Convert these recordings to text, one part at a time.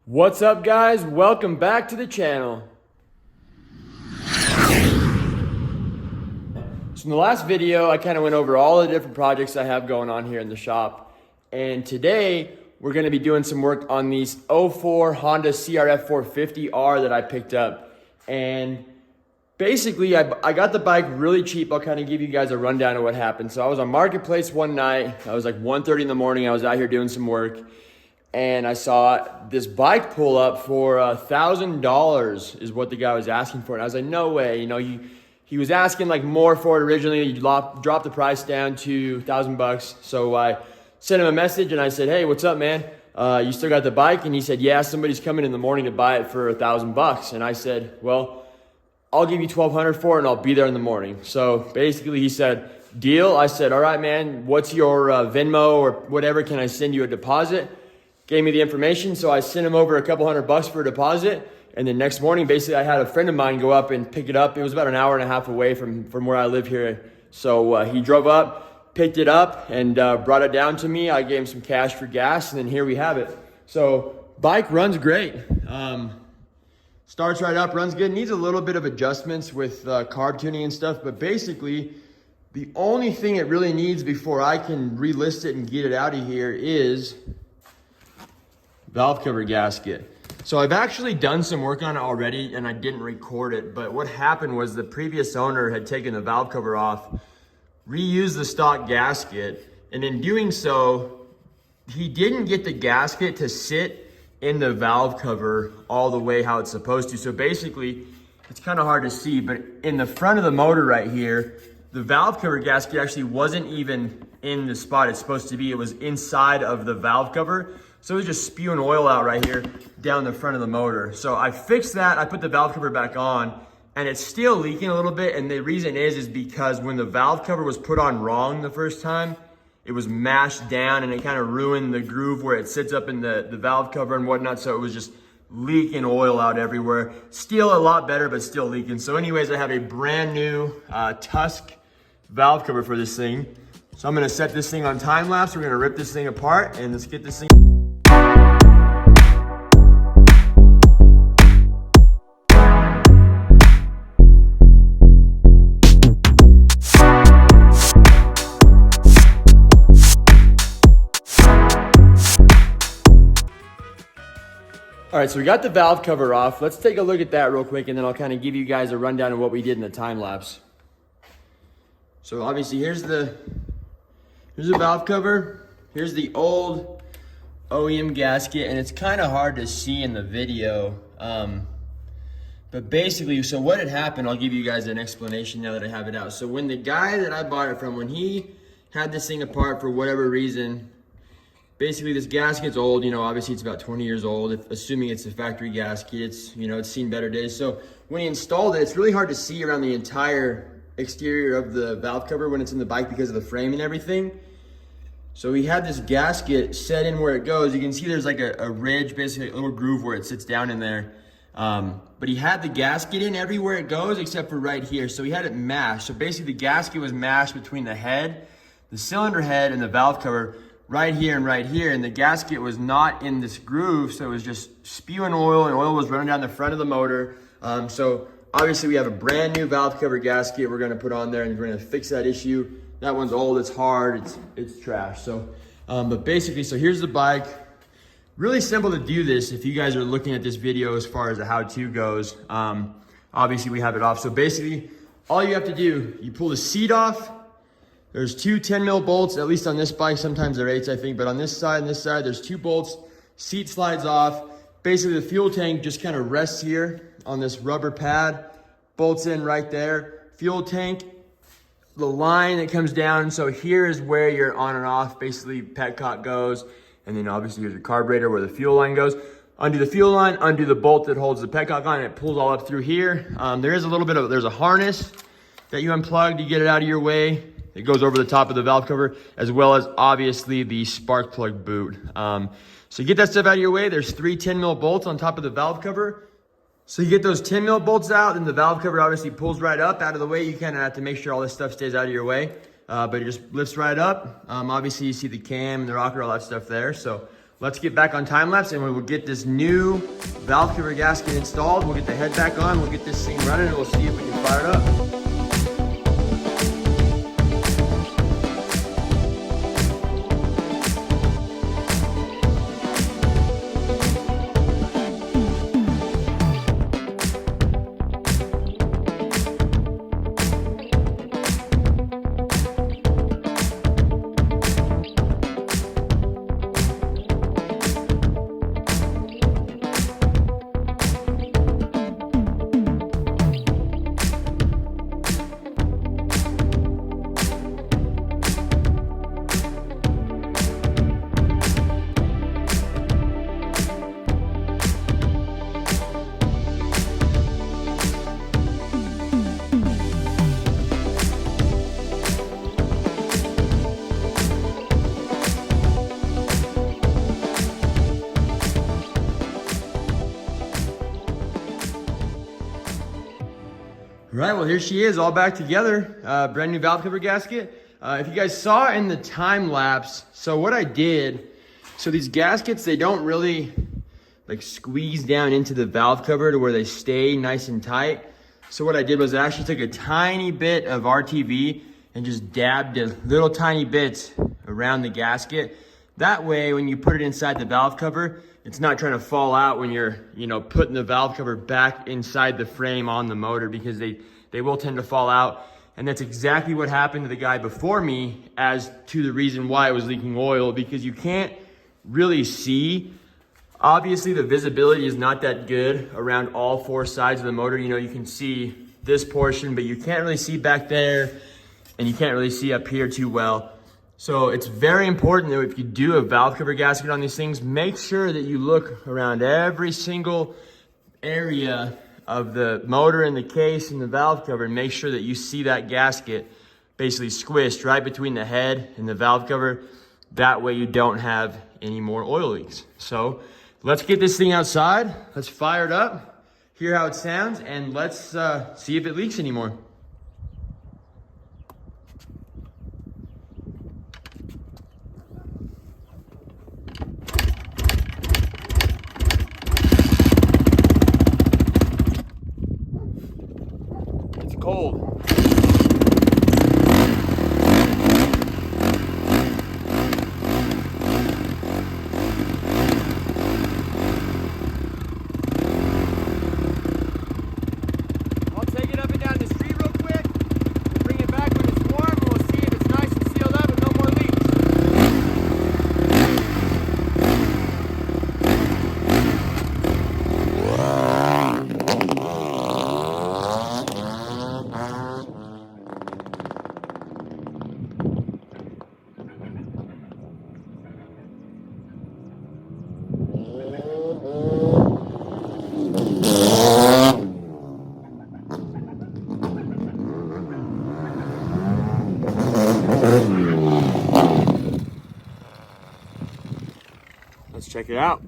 What's up, guys? Welcome back to the channel. So in the last video, I kind of went over all the different projects I have going on here in the shop. And today, we're going to be doing some work on these '04 Honda CRF450R that I picked up. And basically, I got the bike really cheap. I'll kind of give you guys a rundown of what happened. So I was on Marketplace one night. I was like 1:30 in the morning. I was out here doing some work. And I saw this bike pull up for $1,000 is what the guy was asking for. And I was like, no way. You know, he was asking like more for it originally. He dropped the price down to $1,000. So I sent him a message and I said, hey, what's up, man? You still got the bike? And he said, yeah, somebody's coming in the morning to buy it for $1,000. And I said, well, I'll give you $1,200 for it and I'll be there in the morning. So basically he said, deal. I said, all right, man, what's your Venmo or whatever? Can I send you a deposit? Gave me the information, so I sent him over a couple $100 for a deposit. And then next morning, basically, I had a friend of mine go up and pick it up. It was about an hour and a half away from where I live here. So he drove up, picked it up, and brought it down to me. I gave him some cash for gas, and then here we have it. So bike runs great. Starts right up, runs good. Needs a little bit of adjustments with carb tuning and stuff, but basically, the only thing it really needs before I can relist it and get it out of here is valve cover gasket. So I've actually done some work on it already and I didn't record it, but what happened was the previous owner had taken the valve cover off, reused the stock gasket, and in doing so, he didn't get the gasket to sit in the valve cover all the way how it's supposed to. So basically, it's kind of hard to see, but in the front of the motor right here, the valve cover gasket actually wasn't even in the spot it's supposed to be. It was inside of the valve cover. So it was just spewing oil out right here down the front of the motor. So I fixed that, I put the valve cover back on, and it's still leaking a little bit. And the reason is because when the valve cover was put on wrong the first time, it was mashed down and it kind of ruined the groove where it sits up in the valve cover and whatnot. So it was just leaking oil out everywhere. Still a lot better, but still leaking. So anyways, I have a brand new Tusk valve cover for this thing. So I'm gonna set this thing on time lapse. We're gonna rip this thing apart and let's get this thing. All right, so we got the valve cover off. Let's take a look at that real quick and then I'll kind of give you guys a rundown of what we did in the time lapse. So obviously here's the valve cover. Here's the old OEM gasket, and it's kind of hard to see in the video. But basically, so what had happened, I'll give you guys an explanation now that I have it out. So when the guy that I bought it from, when he had this thing apart for whatever reason, basically this gasket's old, you know, obviously it's about 20 years old, assuming it's a factory gasket, it's, you know, it's seen better days. So when he installed it, it's really hard to see around the entire exterior of the valve cover when it's in the bike because of the frame and everything. So he had this gasket set in where it goes. You can see there's like a ridge, basically a little groove where it sits down in there. But he had the gasket in everywhere it goes except for right here. So he had it mashed. So basically the gasket was mashed between the head, the cylinder head, and the valve cover right here and right here. And the gasket was not in this groove, so it was just spewing oil, and oil was running down the front of the motor. So obviously we have a brand new valve cover gasket we're gonna put on there and we're gonna fix that issue. That one's old, it's hard, it's trash. So, but basically, so here's the bike. Really simple to do this if you guys are looking at this video as far as the how-to goes. Obviously we have it off. So basically, all you have to do, you pull the seat off. There's two 10 mil bolts, at least on this bike, sometimes they're 8s, I think, but on this side and this side, there's 2 bolts. Seat slides off. Basically the fuel tank just kind of rests here on this rubber pad, bolts in right there. Fuel tank, the line that comes down, so here is where your on and off, basically petcock goes, and then obviously here's your carburetor where the fuel line goes. Undo the fuel line, undo the bolt that holds the petcock on, and it pulls all up through here. There is a little bit of, there's a harness that you unplug to get it out of your way. It goes over the top of the valve cover, as well as obviously the spark plug boot. So you get that stuff out of your way. There's 3 10 mil bolts on top of the valve cover. So you get those 10 mil bolts out, and the valve cover obviously pulls right up out of the way. You kind of have to make sure all this stuff stays out of your way, but it just lifts right up. Obviously you see the cam and the rocker, all that stuff there. So let's get back on time lapse and we will get this new valve cover gasket installed. We'll get the head back on, we'll get this thing running, and we'll see if we can fire it up. All right, well, here she is, all back together. Brand new valve cover gasket. If you guys saw in the time lapse, so what I did, so these gaskets, they don't really like squeeze down into the valve cover to where they stay nice and tight. So what I did was I actually took a tiny bit of RTV and just dabbed a little tiny bits around the gasket. That way, when you put it inside the valve cover, it's not trying to fall out when you're, putting the valve cover back inside the frame on the motor, because they will tend to fall out. And that's exactly what happened to the guy before me as to the reason why it was leaking oil, because you can't really see. Obviously, the visibility is not that good around all four sides of the motor. You can see this portion, but you can't really see back there, and you can't really see up here too well. So it's very important that if you do a valve cover gasket on these things, make sure that you look around every single area of the motor and the case and the valve cover, and make sure that you see that gasket basically squished right between the head and the valve cover. That way you don't have any more oil leaks. So let's get this thing outside. Let's fire it up, hear how it sounds, and let's see if it leaks anymore. Cold. I'll take it up and down the street real quick and bring it back when it's warm, and we'll see if it's nice and sealed up and no more leaks. Let's check it out.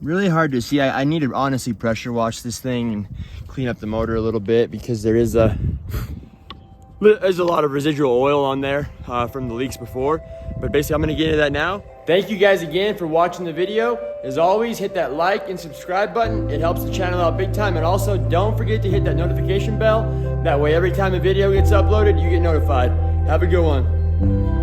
Really hard to see. I need to honestly pressure wash this thing and clean up the motor a little bit, because there's a lot of residual oil on there from the leaks before. But basically, I'm gonna get into that now. Thank you guys again for watching the video. As always, hit that like and subscribe button. It helps the channel out big time. And also, don't forget to hit that notification bell. That way, every time a video gets uploaded, you get notified. Have a good one.